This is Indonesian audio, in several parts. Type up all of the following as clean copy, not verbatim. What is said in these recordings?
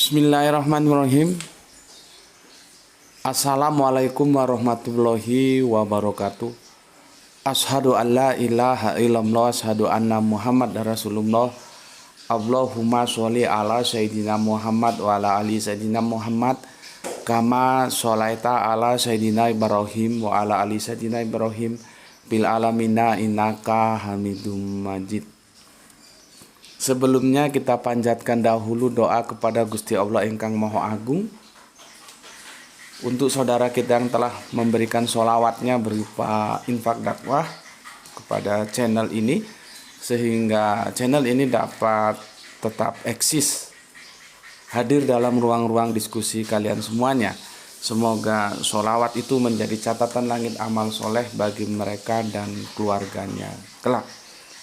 Bismillahirrahmanirrahim. Assalamualaikum warahmatullahi wabarakatuh. Ashadu an la ilaha illallah, ashadu anna Muhammad Rasulullah. Allahumma sholli ala Sayyidina Muhammad wa ala ali Sayyidina Muhammad kama sholaita ala Sayyidina Ibrahim wa ala ali Sayyidina Ibrahim bil alamina innaka hamidum majid. Sebelumnya kita panjatkan dahulu doa kepada Gusti Allah Ingkang Maha Agung untuk saudara kita yang telah memberikan sholawatnya berupa infak dakwah kepada channel ini, sehingga channel ini dapat tetap eksis hadir dalam ruang-ruang diskusi kalian semuanya. Semoga sholawat itu menjadi catatan langit amal soleh bagi mereka dan keluarganya kelak,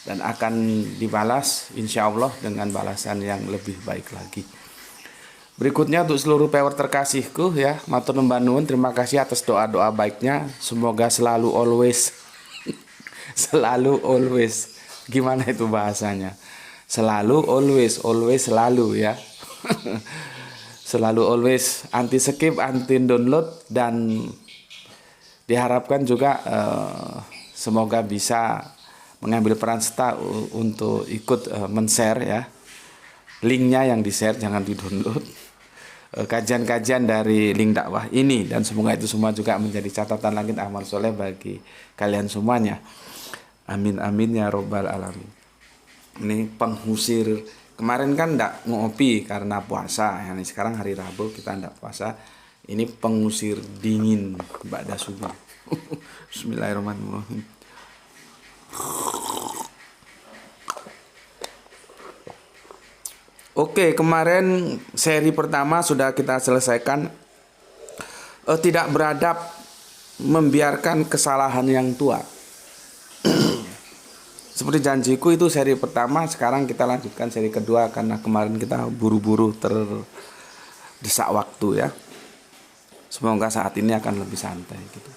dan akan dibalas insya Allah dengan balasan yang lebih baik lagi. Berikutnya untuk seluruh pewer terkasihku ya, matur nuwun nuwun, terima kasih atas doa-doa baiknya. Semoga selalu always gimana itu bahasanya? Selalu always selalu ya. Selalu always, anti skip, anti download, dan diharapkan juga semoga bisa mengambil peran serta untuk ikut men-share ya. Linknya yang di-share, jangan di-download. Kajian-kajian dari link dakwah ini, dan semoga itu semua juga menjadi catatan langit amal soleh bagi kalian semuanya. Amin amin ya robbal alamin. Ini penghusir, kemarin kan enggak ngopi karena puasa ya, sekarang hari Rabu kita enggak puasa. Ini pengusir dingin ba'da subuh. Bismillahirrahmanirrahim. Oke, kemarin seri pertama sudah kita selesaikan. Tidak beradab membiarkan kesalahan yang tua. Seperti janjiku itu seri pertama, sekarang kita lanjutkan seri kedua karena kemarin kita buru-buru terdesak waktu ya. Semoga saat ini akan lebih santai gitu.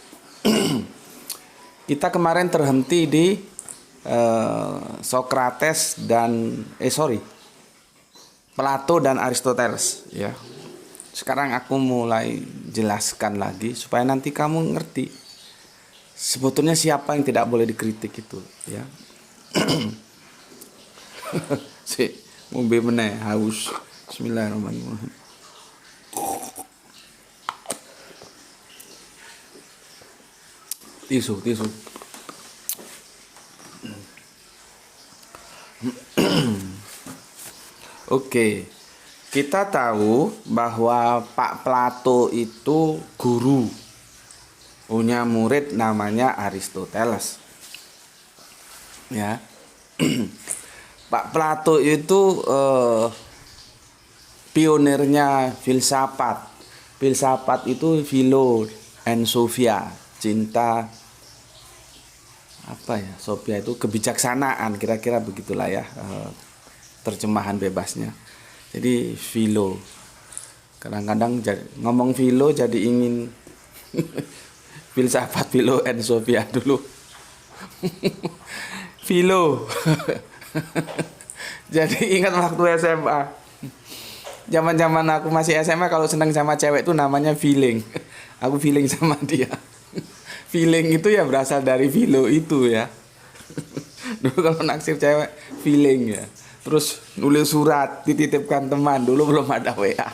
Kita kemarin terhenti di Sokrates dan Plato dan Aristoteles ya. Sekarang aku mulai jelaskan lagi supaya nanti kamu ngerti sebetulnya siapa yang tidak boleh dikritik itu ya. Si ngombe meneh haus. Bismillahirrahmanirrahim. Tisu. Oke, kita tahu bahwa Pak Plato itu guru, punya murid namanya Aristoteles. Ya, Pak Plato itu pionirnya filsafat. Filsafat itu philo and sophia, cinta apa ya? Sophia itu kebijaksanaan, kira-kira begitulah ya. Terjemahan bebasnya. Jadi philo. Kadang-kadang ngomong philo jadi ingin filsafat, philo and sophia dulu. Philo. Jadi ingat waktu SMA. Zaman-zaman aku masih SMA, kalau senang sama cewek itu namanya feeling. Aku feeling sama dia. Feeling itu ya berasal dari philo itu ya. Dulu kalau naksir cewek feeling ya. Terus nulis surat dititipkan teman, dulu belum ada WA.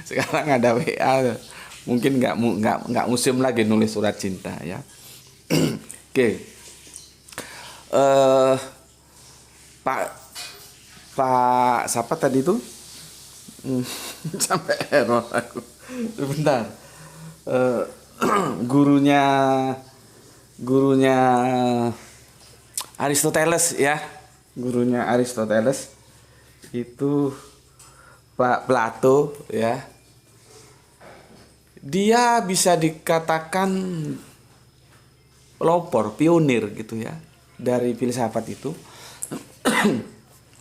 Sekarang ada WA, mungkin nggak musim lagi nulis surat cinta ya. Oke. Pak siapa tadi itu? Sampai error aku. Sebentar. Gurunya Aristoteles ya. Gurunya Aristoteles itu Pak Plato ya. Dia bisa dikatakan pelopor, pionir gitu ya dari filsafat itu.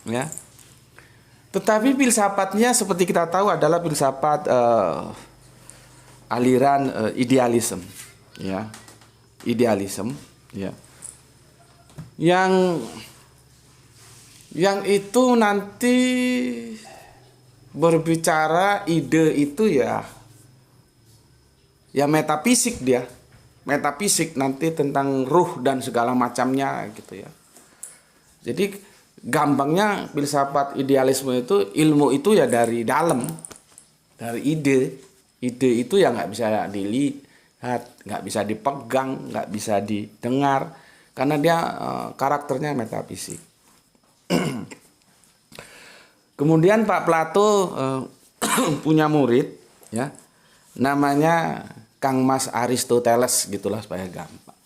Ya. Tetapi filsafatnya seperti kita tahu adalah filsafat aliran idealisme ya. Idealisme ya. Yang itu nanti berbicara ide itu ya metafisik dia. Metafisik nanti tentang ruh dan segala macamnya gitu ya. Jadi gampangnya filsafat idealisme itu, ilmu itu ya dari dalam, dari ide. Ide itu ya nggak bisa dilihat, nggak bisa dipegang, nggak bisa didengar, karena dia karakternya metafisik. Kemudian Pak Plato punya murid ya, namanya Kang Mas Aristoteles gitulah supaya gampang.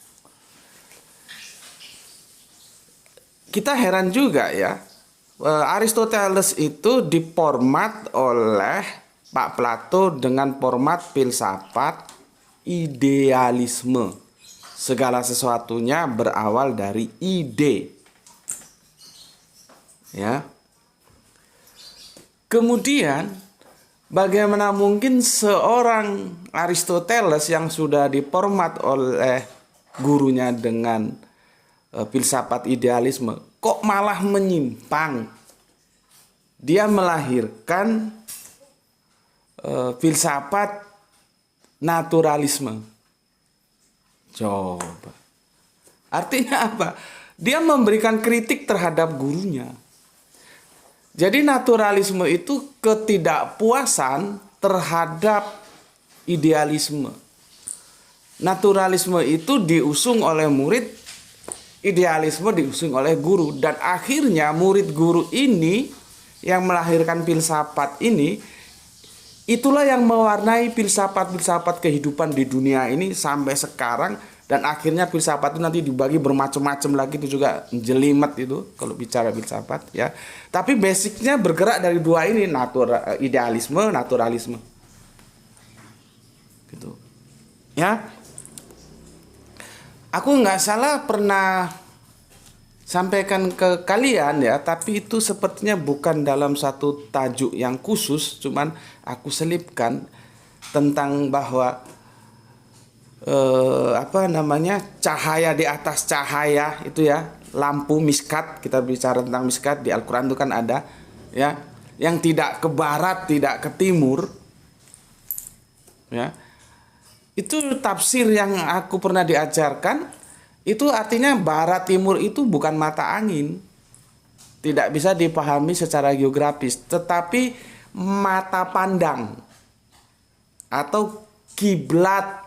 Kita heran juga ya, Aristoteles itu diformat oleh Pak Plato dengan format filsafat idealisme. Segala sesuatunya berawal dari ide. Ya. Kemudian bagaimana mungkin seorang Aristoteles yang sudah diformat oleh gurunya dengan filsafat idealisme kok malah menyimpang? Dia melahirkan filsafat naturalisme. Coba. Artinya apa? Dia memberikan kritik terhadap gurunya. Jadi naturalisme itu ketidakpuasan terhadap idealisme. Naturalisme itu diusung oleh murid, idealisme diusung oleh guru. Dan akhirnya murid guru ini yang melahirkan filsafat ini, itulah yang mewarnai filsafat-filsafat kehidupan di dunia ini sampai sekarang. Dan akhirnya filsafat itu nanti dibagi bermacam-macam lagi, itu juga jelimet itu kalau bicara filsafat ya. Tapi basicnya bergerak dari dua ini, idealisme, naturalisme. Gitu. Ya. Aku nggak salah pernah sampaikan ke kalian ya, tapi itu sepertinya bukan dalam satu tajuk yang khusus, cuman aku selipkan tentang bahwa cahaya di atas cahaya itu ya, lampu miskat. Kita bicara tentang miskat di Al-Quran itu kan ada ya, yang tidak ke barat tidak ke timur ya. Itu tafsir yang aku pernah diajarkan. Itu artinya barat timur itu bukan mata angin, tidak bisa dipahami secara geografis, tetapi mata pandang atau kiblat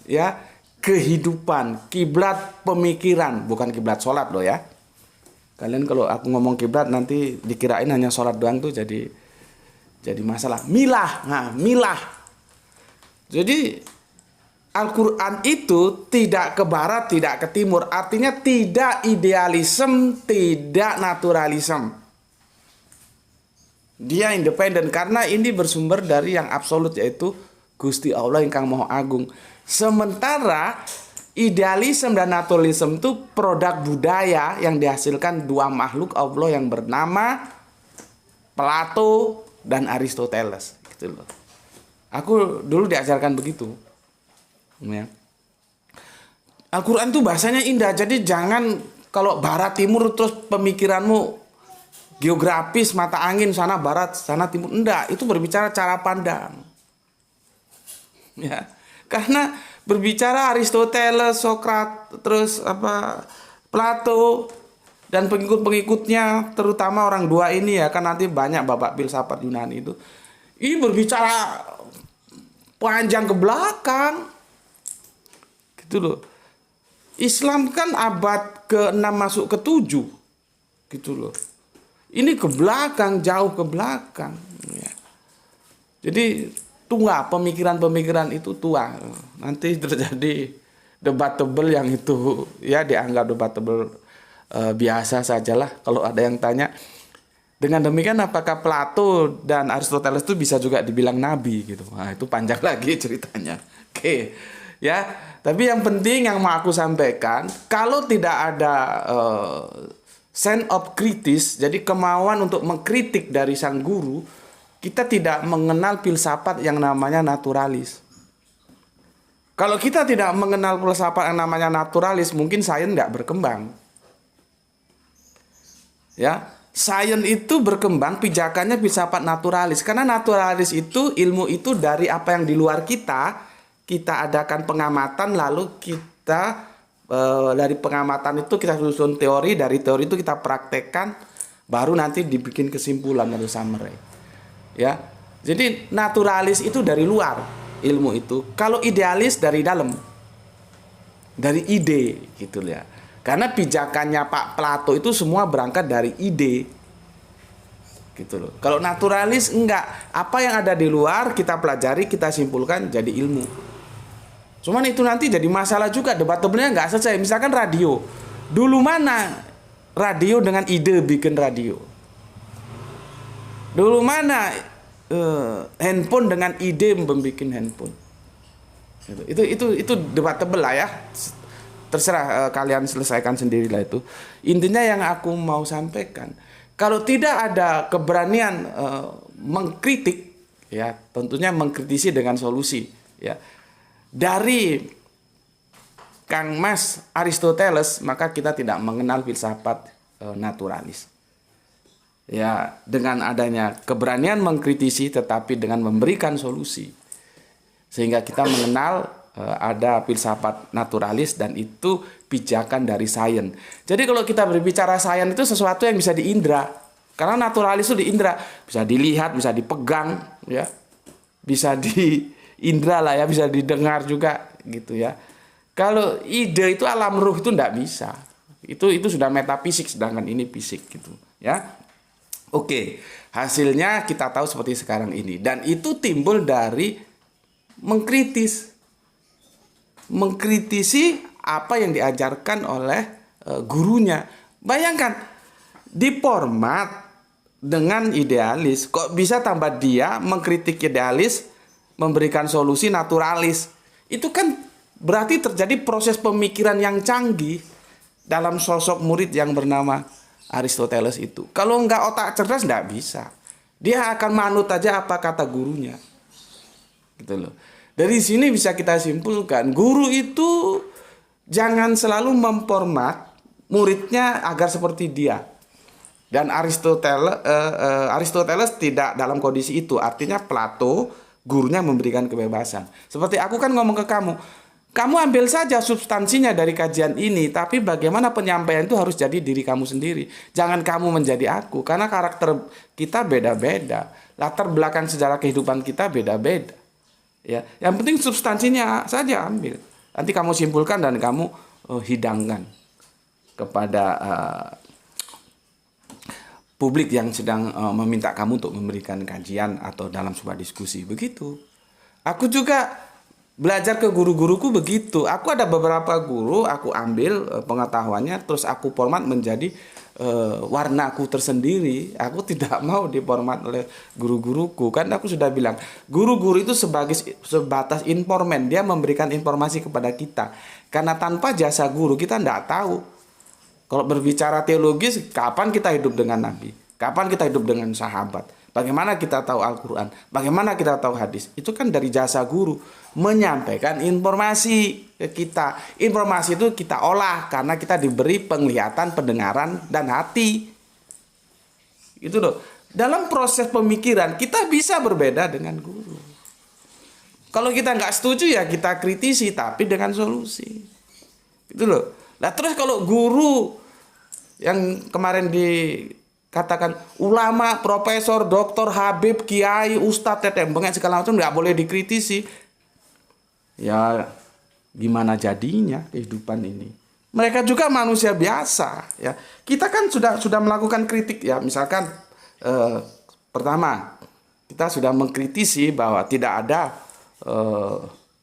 ya, kehidupan, kiblat pemikiran, bukan kiblat sholat loh ya. Kalian kalau aku ngomong kiblat nanti dikirain hanya sholat doang tuh jadi masalah. Milah. Jadi Al-Quran itu tidak ke barat, tidak ke timur. Artinya tidak idealisme, tidak naturalisme. Dia independen karena ini bersumber dari yang absolut, yaitu Gusti Allah ingkang Maha Agung. Sementara idealisme dan naturalisme itu produk budaya yang dihasilkan dua makhluk Allah yang bernama Plato dan Aristoteles. Gitu loh. Aku dulu diajarkan begitu. Ya. Al-Quran itu bahasanya indah, jadi jangan kalau barat timur terus pemikiranmu geografis, mata angin, sana barat, sana timur. Enggak, itu berbicara cara pandang. Ya, karena berbicara Aristoteles, Sokrates, terus Plato dan pengikut-pengikutnya, terutama orang dua ini ya, kan nanti banyak bapak filsafat Yunani itu. Ini berbicara panjang ke belakang. Gitu loh. Islam kan abad ke-6 masuk ke-7. Gitu loh. Ini ke belakang, jauh ke belakang ya. Jadi tua, pemikiran-pemikiran itu tua. Nanti terjadi debatable yang itu ya dianggap debatable biasa sajalah kalau ada yang tanya. Dengan demikian apakah Plato dan Aristoteles itu bisa juga dibilang nabi gitu. Nah, itu panjang lagi ceritanya. Oke. Ya, tapi yang penting yang mau aku sampaikan, kalau tidak ada sense of kritis, jadi kemauan untuk mengkritik dari sang guru, kita tidak mengenal filsafat yang namanya naturalis. Kalau kita tidak mengenal filsafat yang namanya naturalis, mungkin sains nggak berkembang. Ya, sains itu berkembang pijakannya filsafat naturalis. Karena naturalis itu ilmu itu dari apa yang di luar kita adakan pengamatan, lalu kita dari pengamatan itu kita susun teori, dari teori itu kita praktekkan, baru nanti dibikin kesimpulan atau summary. Ya. Jadi naturalis itu dari luar ilmu itu. Kalau idealis dari dalam. Dari ide gitu ya. Karena pijakannya Pak Plato itu semua berangkat dari ide. Gitu loh. Kalau naturalis enggak, apa yang ada di luar kita pelajari, kita simpulkan jadi ilmu. Cuman itu nanti jadi masalah juga, debatable-nya enggak selesai. Misalkan radio. Dulu mana radio dengan ide bikin radio? Dulu mana handphone dengan ide membuat handphone? Itu debatable lah ya. Terserah kalian selesaikan sendirilah itu. Intinya yang aku mau sampaikan, kalau tidak ada keberanian mengkritik, ya tentunya mengkritisi dengan solusi, ya dari Kang Mas Aristoteles, maka kita tidak mengenal filsafat naturalis. Ya, dengan adanya keberanian mengkritisi, tetapi dengan memberikan solusi, sehingga kita mengenal ada filsafat naturalis, dan itu pijakan dari sains. Jadi kalau kita berbicara sains itu sesuatu yang bisa diindra. Karena naturalis itu diindra, bisa dilihat, bisa dipegang, ya. Bisa diindra lah ya, bisa didengar juga gitu ya. Kalau ide itu alam ruh itu enggak bisa. Itu sudah metafisik, sedangkan ini fisik gitu, ya. Oke, hasilnya kita tahu seperti sekarang ini, dan itu timbul dari mengkritisi apa yang diajarkan oleh gurunya. Bayangkan, di format dengan idealis, kok bisa tambah dia mengkritik idealis, memberikan solusi naturalis. Itu kan berarti terjadi proses pemikiran yang canggih dalam sosok murid yang bernama Aristoteles itu. Kalau nggak otak cerdas nggak bisa. Dia akan manut aja apa kata gurunya. Gitu loh. Dari sini bisa kita simpulkan, guru itu jangan selalu memformat muridnya agar seperti dia. Dan Aristoteles tidak dalam kondisi itu. Artinya Plato, gurunya memberikan kebebasan. Seperti aku kan ngomong ke kamu, kamu ambil saja substansinya dari kajian ini, tapi bagaimana penyampaian itu harus jadi diri kamu sendiri. Jangan kamu menjadi aku, karena karakter kita beda-beda. Latar belakang sejarah kehidupan kita beda-beda. Ya, yang penting substansinya saja ambil. Nanti kamu simpulkan dan kamu hidangkan kepada publik yang sedang meminta kamu untuk memberikan kajian atau dalam sebuah diskusi. Begitu. Aku juga belajar ke guru-guruku begitu. Aku ada beberapa guru, aku ambil pengetahuannya, terus aku format menjadi warnaku tersendiri. Aku tidak mau diformat oleh guru-guruku. Kan aku sudah bilang, guru-guru itu sebatas informan. Dia memberikan informasi kepada kita. Karena tanpa jasa guru kita tidak tahu. Kalau berbicara teologis, kapan kita hidup dengan Nabi? Kapan kita hidup dengan sahabat? Bagaimana kita tahu Al-Quran? Bagaimana kita tahu hadis? Itu kan dari jasa guru. Menyampaikan informasi ke kita. Informasi itu kita olah karena kita diberi penglihatan, pendengaran, dan hati. Itu loh. Dalam proses pemikiran kita bisa berbeda dengan guru. Kalau kita nggak setuju ya kita kritisi, tapi dengan solusi. Itu loh. Nah terus kalau guru yang kemarin katakan ulama, profesor, doktor, habib, kiai, ustadz, tetembeng, segala macam nggak boleh dikritisi. Ya gimana jadinya kehidupan ini? Mereka juga manusia biasa. Ya kita kan sudah melakukan kritik ya. Misalkan pertama kita sudah mengkritisi bahwa tidak ada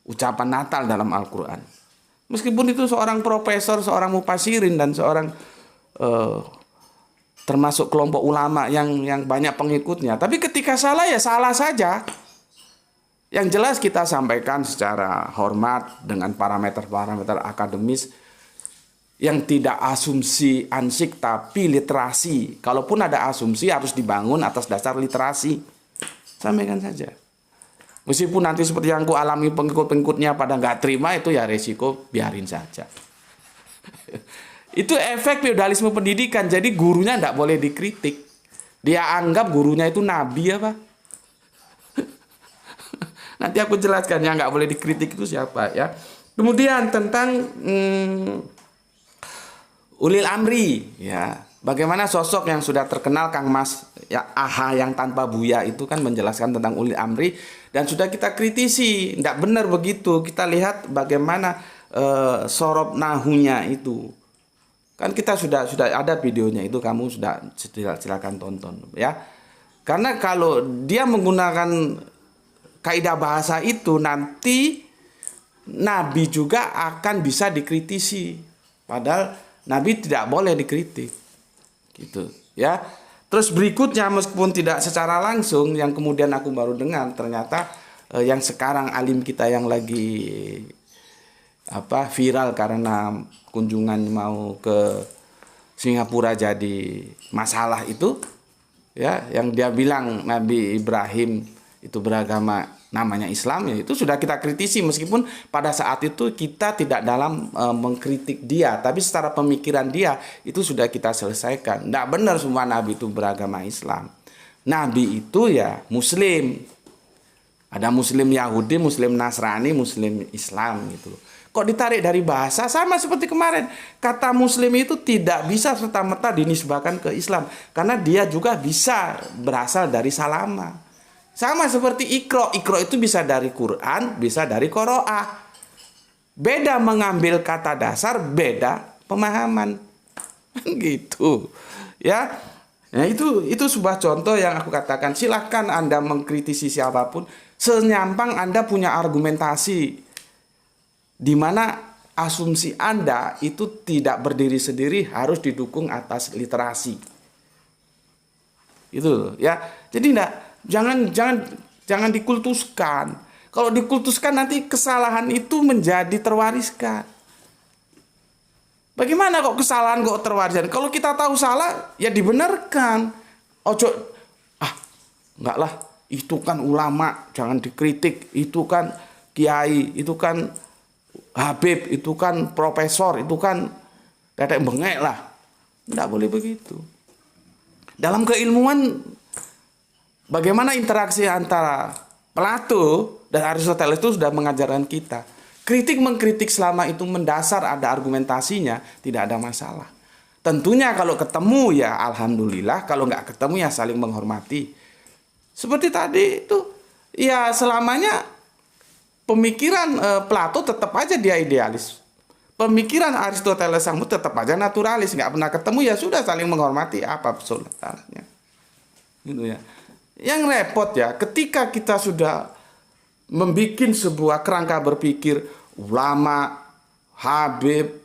ucapan Natal dalam Al-Quran. Meskipun itu seorang profesor, seorang mufasirin, dan seorang termasuk kelompok ulama yang banyak pengikutnya. Tapi ketika salah ya salah saja. Yang jelas kita sampaikan secara hormat dengan parameter-parameter akademis yang tidak asumsi ansik tapi literasi. Kalaupun ada asumsi harus dibangun atas dasar literasi. Sampaikan saja. Meskipun nanti seperti yang ku alami pengikut-pengikutnya pada nggak terima, itu ya resiko, biarin saja. Itu efek feodalisme pendidikan. Jadi gurunya tidak boleh dikritik. Dia anggap gurunya itu nabi apa? Nanti aku jelaskan yang nggak boleh dikritik itu siapa ya. Kemudian tentang ulil amri ya. Bagaimana sosok yang sudah terkenal Kang Mas ya, aha yang tanpa buya itu kan menjelaskan tentang ulil amri dan sudah kita kritisi, tidak benar begitu. Kita lihat bagaimana sorop nahunya itu. Kan kita sudah ada videonya itu, kamu sudah silakan tonton ya. Karena kalau dia menggunakan kaidah bahasa itu nanti Nabi juga akan bisa dikritisi. Padahal Nabi tidak boleh dikritik. Gitu ya. Terus berikutnya meskipun tidak secara langsung yang kemudian aku baru dengar ternyata yang sekarang alim kita yang lagi viral karena kunjungan mau ke Singapura jadi masalah itu ya, yang dia bilang Nabi Ibrahim itu beragama namanya Islam, ya itu sudah kita kritisi meskipun pada saat itu kita tidak dalam mengkritik dia, tapi secara pemikiran dia itu sudah kita selesaikan. Tidak benar semua Nabi itu beragama Islam. Nabi itu ya Muslim. Ada Muslim Yahudi, Muslim Nasrani, Muslim Islam gitu. Kok ditarik dari bahasa sama seperti kemarin. Kata Muslim itu tidak bisa serta-merta dinisbahkan ke Islam karena dia juga bisa berasal dari salama. Sama seperti ikro. Ikro itu bisa dari Quran, bisa dari Qoro'ah. Beda mengambil kata dasar, beda pemahaman. Gitu. Ya. Nah, itu sebuah contoh yang aku katakan. Silahkan Anda mengkritisi siapapun. Senyampang Anda punya argumentasi. Di mana asumsi Anda itu tidak berdiri sendiri, harus didukung atas literasi. Itu ya. Jadi jangan dikultuskan. Kalau dikultuskan nanti kesalahan itu menjadi terwariskan. Bagaimana kok kesalahan kok terwariskan? Kalau kita tahu salah ya dibenarkan. Ojo enggak lah, itu kan ulama, jangan dikritik. Itu kan kiai, itu kan habib, itu kan profesor, itu kan tetek bengek lah. Enggak boleh begitu. Dalam keilmuan bagaimana interaksi antara Plato dan Aristoteles itu sudah mengajarkan kita. Kritik mengkritik selama itu mendasar ada argumentasinya, tidak ada masalah. Tentunya kalau ketemu ya alhamdulillah, kalau nggak ketemu ya saling menghormati. Seperti tadi itu, ya selamanya pemikiran Plato tetap aja dia idealis. Pemikiran Aristoteles sang tetap aja naturalis, nggak pernah ketemu ya sudah saling menghormati, apa salahnya. Gitu ya. Yang repot ya, ketika kita sudah membuat sebuah kerangka berpikir ulama, habib,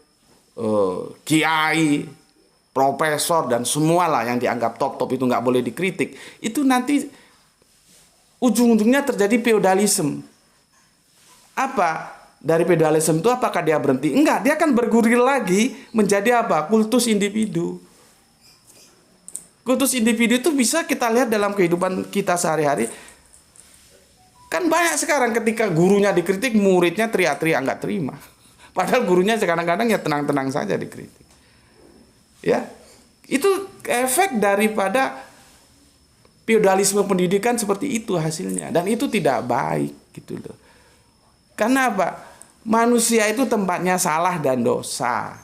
kiai, profesor dan semualah yang dianggap top itu nggak boleh dikritik, itu nanti ujung-ujungnya terjadi feodalisme. Apa? Dari feodalisme itu apakah dia berhenti? Enggak, dia akan bergulir lagi menjadi apa? Kultus individu. Kultus individu itu bisa kita lihat dalam kehidupan kita sehari-hari. Kan banyak sekarang ketika gurunya dikritik, muridnya teriak-teriak nggak terima. Padahal gurunya kadang-kadang ya tenang-tenang saja dikritik. Ya, itu efek daripada feodalisme pendidikan seperti itu hasilnya. Dan itu tidak baik gitu loh. Karena apa? Manusia itu tempatnya salah dan dosa.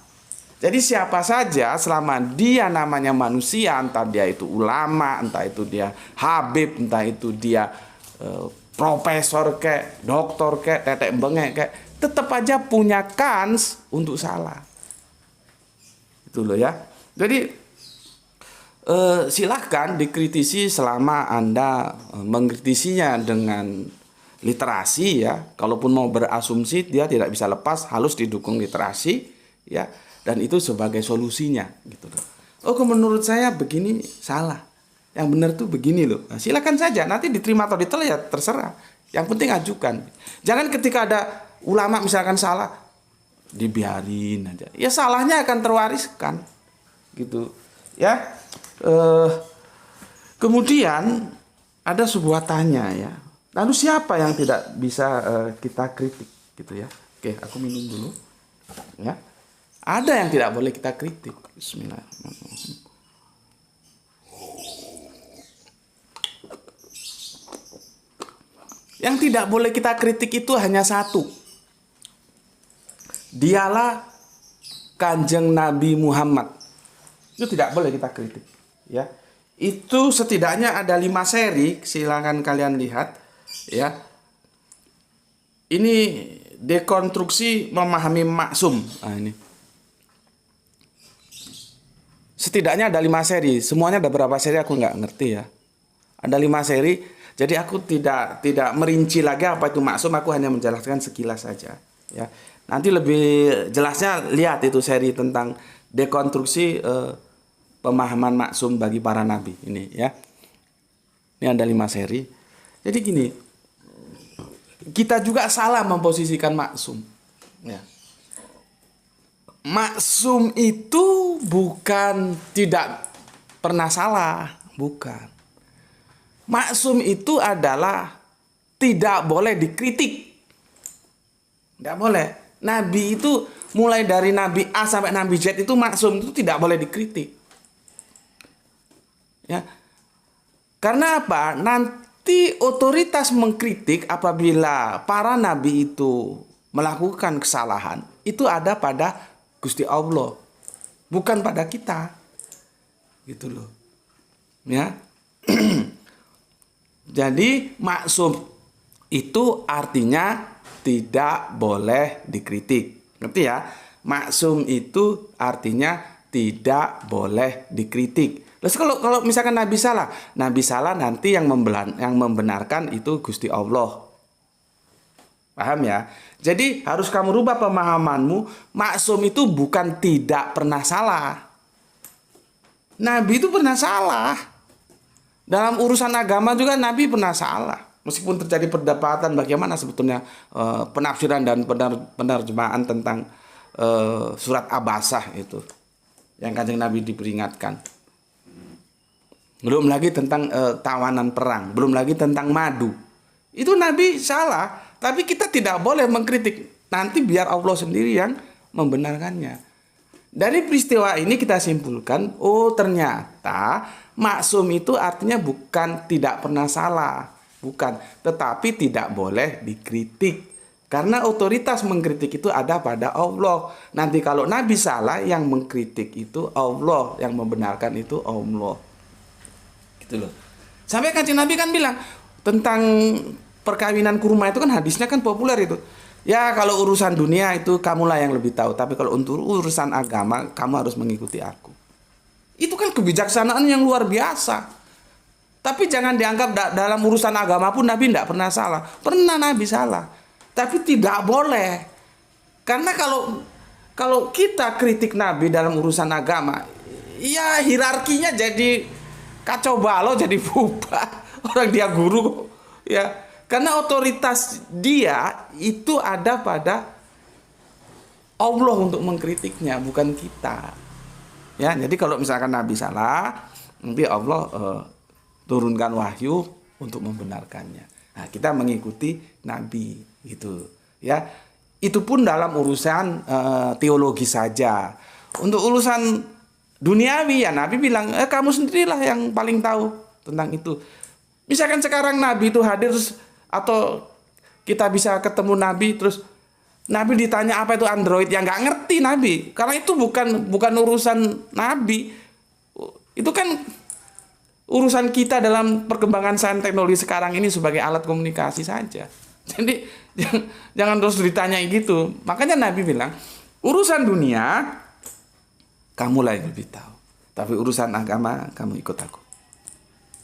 Jadi siapa saja selama dia namanya manusia, entah dia itu ulama, entah itu dia habib, entah itu dia profesor kek, doktor kek, tetek bengek kek, tetap aja punya kans untuk salah. Itu loh ya. Jadi silahkan dikritisi selama Anda mengkritisinya dengan literasi ya. Kalaupun mau berasumsi dia tidak bisa lepas, harus didukung literasi ya. Dan itu sebagai solusinya gitu loh. Oh, menurut saya begini salah. Yang benar tuh begini loh. Nah, silakan saja, nanti diterima atau ditolak ya terserah. Yang penting ajukan. Jangan ketika ada ulama misalkan salah dibiarin aja. Ya salahnya akan terwariskan. Gitu. Ya. Kemudian ada sebuah tanya ya. Lalu siapa yang tidak bisa kita kritik gitu ya? Oke, aku minum dulu. Ya. Ada yang tidak boleh kita kritik. Bismillahirrahmanirrahim. Yang tidak boleh kita kritik itu hanya satu. Dialah Kanjeng Nabi Muhammad. Itu tidak boleh kita kritik. Ya, itu setidaknya ada 5 seri. Silakan kalian lihat. Ya, ini dekonstruksi memahami maksum. Nah, ini. Setidaknya ada 5 seri. Semuanya ada berapa seri aku nggak ngerti ya. Ada 5 seri. Jadi aku tidak merinci lagi apa itu maksum. Aku hanya menjelaskan sekilas saja. Ya. Nanti lebih jelasnya lihat itu seri tentang dekonstruksi pemahaman maksum bagi para nabi ini ya. Ini ada 5 seri. Jadi gini, kita juga salah memposisikan maksum. Ya. Maksum itu bukan tidak pernah salah, bukan. Maksum itu adalah tidak boleh dikritik. Tidak boleh. Nabi itu mulai dari Nabi A sampai Nabi Z itu maksum, itu tidak boleh dikritik. Ya. Karena apa? Nanti otoritas mengkritik apabila para nabi itu melakukan kesalahan, itu ada pada Gusti Allah, bukan pada kita. Gitu loh. Ya. Jadi maksum itu artinya tidak boleh dikritik. Ngerti ya? Maksum itu artinya tidak boleh dikritik. Terus kalau misalkan Nabi salah nanti yang membenarkan itu Gusti Allah. Paham ya? Jadi harus kamu rubah pemahamanmu. Maksum itu bukan tidak pernah salah. Nabi itu pernah salah. Dalam urusan agama juga Nabi pernah salah. Meskipun terjadi perdebatan bagaimana sebetulnya penafsiran dan penerjemahan tentang surat Abasah itu. Yang Kanjeng Nabi diperingatkan. Belum lagi tentang tawanan perang. Belum lagi tentang madu. Itu Nabi salah. Tapi kita tidak boleh mengkritik. Nanti biar Allah sendiri yang membenarkannya. Dari peristiwa ini kita simpulkan, oh ternyata maksum itu artinya bukan tidak pernah salah, bukan, tetapi tidak boleh dikritik. Karena otoritas mengkritik itu ada pada Allah. Nanti kalau Nabi salah, yang mengkritik itu Allah, yang membenarkan itu Allah. Gitu loh. Sampai Kanjeng Nabi kan bilang tentang perkawinan kurma itu kan hadisnya kan populer itu. Ya kalau urusan dunia itu kamulah yang lebih tahu. Tapi kalau untuk urusan agama kamu harus mengikuti aku. Itu kan kebijaksanaan yang luar biasa. Tapi jangan dianggap dalam urusan agama pun Nabi tidak pernah salah. Pernah Nabi salah. Tapi tidak boleh. Karena kalau kita kritik Nabi dalam urusan agama, ya hierarkinya jadi kacau balau, jadi bubar. Orang dia guru ya. Karena otoritas dia itu ada pada Allah untuk mengkritiknya, bukan kita. Ya, jadi kalau misalkan Nabi salah, nanti Allah turunkan wahyu untuk membenarkannya. Nah, kita mengikuti Nabi gitu. Ya, itu pun dalam urusan teologi saja. Untuk urusan duniawi ya Nabi bilang, kamu sendirilah yang paling tahu tentang itu. Misalkan sekarang Nabi itu hadir atau kita bisa ketemu Nabi terus Nabi ditanya apa itu Android, yang nggak ngerti Nabi, karena itu bukan urusan Nabi, itu kan urusan kita dalam perkembangan sains teknologi sekarang ini sebagai alat komunikasi saja. Jadi jangan terus ditanyai gitu. Makanya Nabi bilang urusan dunia kamulah yang lebih tahu, tapi urusan agama kamu ikut aku.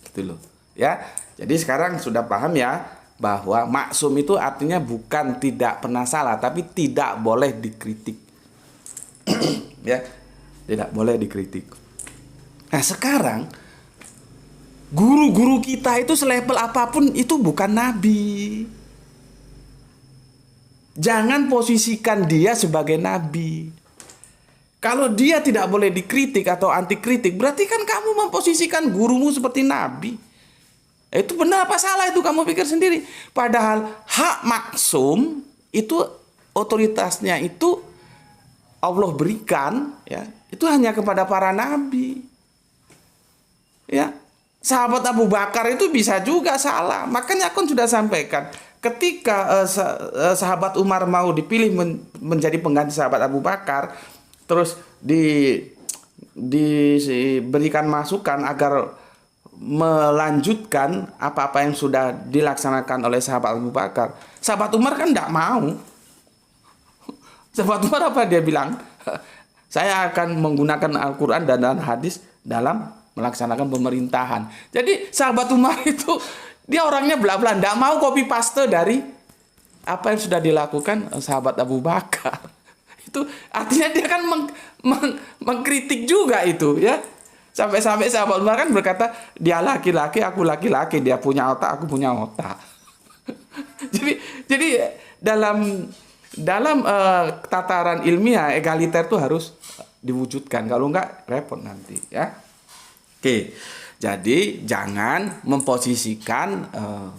Gitu loh ya. Jadi sekarang sudah paham ya bahwa maksum itu artinya bukan tidak pernah salah, tapi tidak boleh dikritik. Ya, tidak boleh dikritik. Nah sekarang guru-guru kita itu selevel apapun itu bukan nabi. Jangan posisikan dia sebagai nabi. Kalau dia tidak boleh dikritik atau anti kritik, berarti kan kamu memposisikan gurumu seperti nabi. Itu benar apa salah itu kamu pikir sendiri. Padahal hak maksum itu otoritasnya itu Allah berikan ya itu hanya kepada para nabi. Ya, sahabat Abu Bakar itu bisa juga salah. Makanya aku sudah sampaikan, ketika sahabat Umar mau dipilih menjadi pengganti sahabat Abu Bakar, terus diberikan masukan agar melanjutkan apa-apa yang sudah dilaksanakan oleh sahabat Abu Bakar. Sahabat Umar kan tidak mau. Sahabat Umar apa dia bilang? Saya akan menggunakan Al-Quran dan hadis dalam melaksanakan pemerintahan. Jadi sahabat Umar itu dia orangnya belak-belakan, tidak mau copy paste dari apa yang sudah dilakukan sahabat Abu Bakar. Itu artinya dia kan mengkritik juga itu ya. Sampai-sampai sahabat Umar kan berkata, dia laki-laki, aku laki-laki, dia punya otak, aku punya otak. jadi dalam tataran ilmiah egaliter itu harus diwujudkan, kalau enggak repot nanti ya. Oke, jadi jangan memposisikan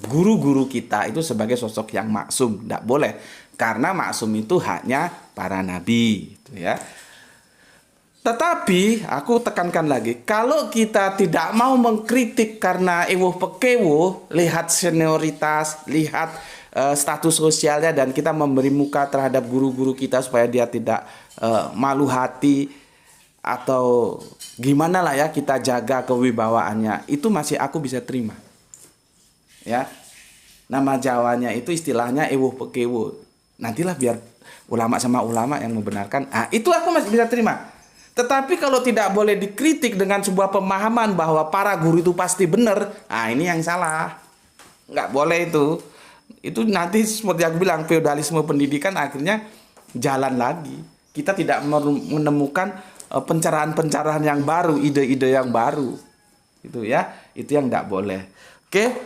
guru-guru kita itu sebagai sosok yang maksum, tidak boleh, karena maksum itu haknya para nabi, gitu ya. Tetapi aku tekankan lagi, kalau kita tidak mau mengkritik karena ewuh pekewo, lihat senioritas, lihat status sosialnya, dan kita memberi muka terhadap guru-guru kita supaya dia tidak malu hati atau gimana lah ya, kita jaga kewibawaannya, itu masih aku bisa terima. Ya, nama Jawanya itu istilahnya ewuh pekewo. Nantilah biar ulama sama ulama yang membenarkan. Itu aku masih bisa terima. Tetapi kalau tidak boleh dikritik dengan sebuah pemahaman bahwa para guru itu pasti benar, ini yang salah. Nggak boleh itu. Itu nanti seperti aku bilang, feodalisme pendidikan akhirnya jalan lagi. Kita tidak menemukan pencerahan-pencerahan yang baru, ide-ide yang baru. Itu ya, itu yang nggak boleh. Oke,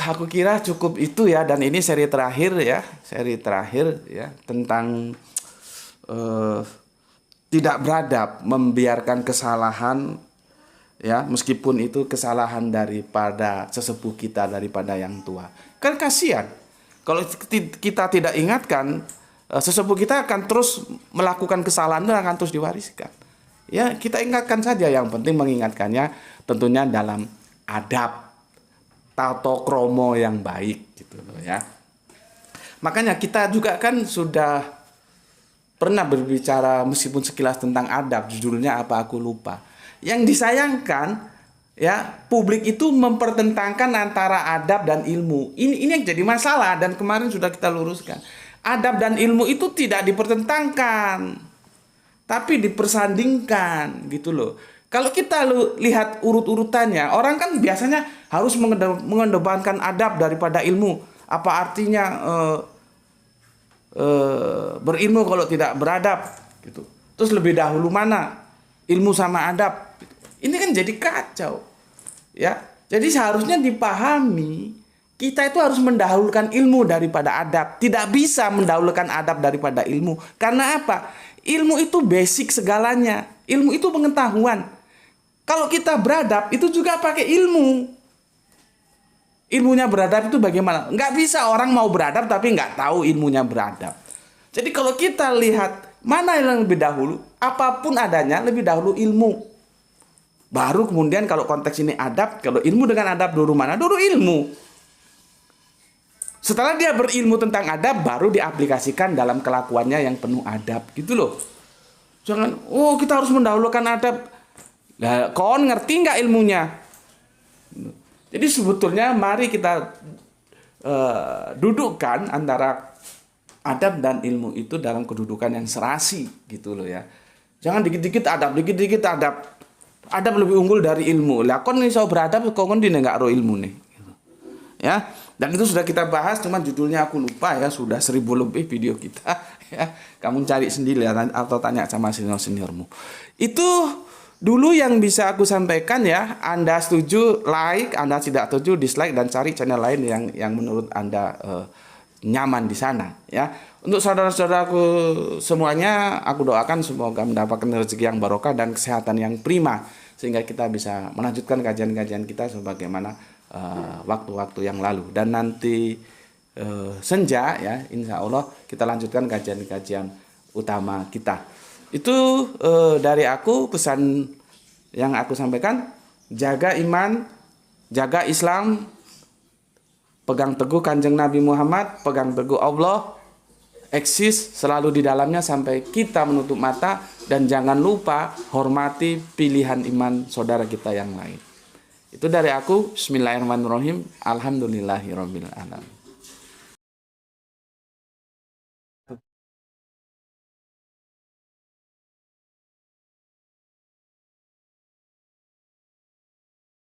aku kira cukup itu ya, dan ini seri terakhir ya, tentang tidak beradab, membiarkan kesalahan ya, meskipun itu kesalahan daripada sesepuh kita, daripada yang tua. Kan kasihan kalau kita tidak ingatkan, sesepuh kita akan terus melakukan kesalahan dan akan terus diwariskan. Ya, kita ingatkan saja, yang penting mengingatkannya tentunya dalam adab, tato kromo yang baik gitu loh ya. Makanya kita juga kan sudah pernah berbicara meskipun sekilas tentang adab, judulnya apa aku lupa. Yang disayangkan ya, publik itu mempertentangkan antara adab dan ilmu. Ini yang jadi masalah, dan kemarin sudah kita luruskan. Adab dan ilmu itu tidak dipertentangkan, tapi dipersandingkan gitu loh. Kalau kita lihat urut-urutannya, orang kan biasanya harus mengedepankan adab daripada ilmu. Apa artinya berilmu kalau tidak beradab gitu. Terus lebih dahulu mana ilmu sama adab? Ini kan jadi kacau ya. Jadi seharusnya dipahami, kita itu harus mendahulukan ilmu daripada adab. Tidak bisa mendahulukan adab daripada ilmu. Karena apa? Ilmu itu basic segalanya. Ilmu itu pengetahuan. Kalau kita beradab itu juga pakai ilmu. Ilmunya beradab itu bagaimana? Nggak bisa orang mau beradab tapi nggak tahu ilmunya beradab. Jadi kalau kita lihat mana yang lebih dahulu, apapun adanya lebih dahulu ilmu. Baru kemudian kalau konteks ini adab, kalau ilmu dengan adab dulu mana? Dulu ilmu. Setelah dia berilmu tentang adab, baru diaplikasikan dalam kelakuannya yang penuh adab gitu loh. Jangan, kita harus mendahulukan adab. Lah, kon ngerti nggak ilmunya? Jadi sebetulnya mari kita dudukkan antara adab dan ilmu itu dalam kedudukan yang serasi gitu loh ya. Jangan dikit-dikit adab, dikit-dikit adab. Adab lebih unggul dari ilmu. Lah kon iso beradab kok kon dine enggak ro ilmu nih. Gitu. Ya. Dan itu sudah kita bahas, cuman judulnya aku lupa ya, sudah 1000 lebih video kita ya. Kamu cari sendiri atau tanya sama senior-seniormu. Itu dulu yang bisa aku sampaikan ya. Anda setuju like, Anda tidak setuju dislike, dan cari channel lain yang menurut Anda nyaman di sana ya. Untuk saudara-saudaraku semuanya, aku doakan semoga mendapatkan rezeki yang barokah dan kesehatan yang prima, sehingga kita bisa melanjutkan kajian-kajian kita sebagaimana waktu-waktu yang lalu. Dan nanti senja ya, insya Allah kita lanjutkan kajian-kajian utama kita. Itu dari aku pesan yang aku sampaikan. Jaga iman, jaga Islam, pegang teguh Kanjeng Nabi Muhammad, pegang teguh Allah, eksis selalu di dalamnya sampai kita menutup mata, dan jangan lupa hormati pilihan iman saudara kita yang lain. Itu dari aku. Bismillahirrahmanirrahim. Alhamdulillahirabbil alamin.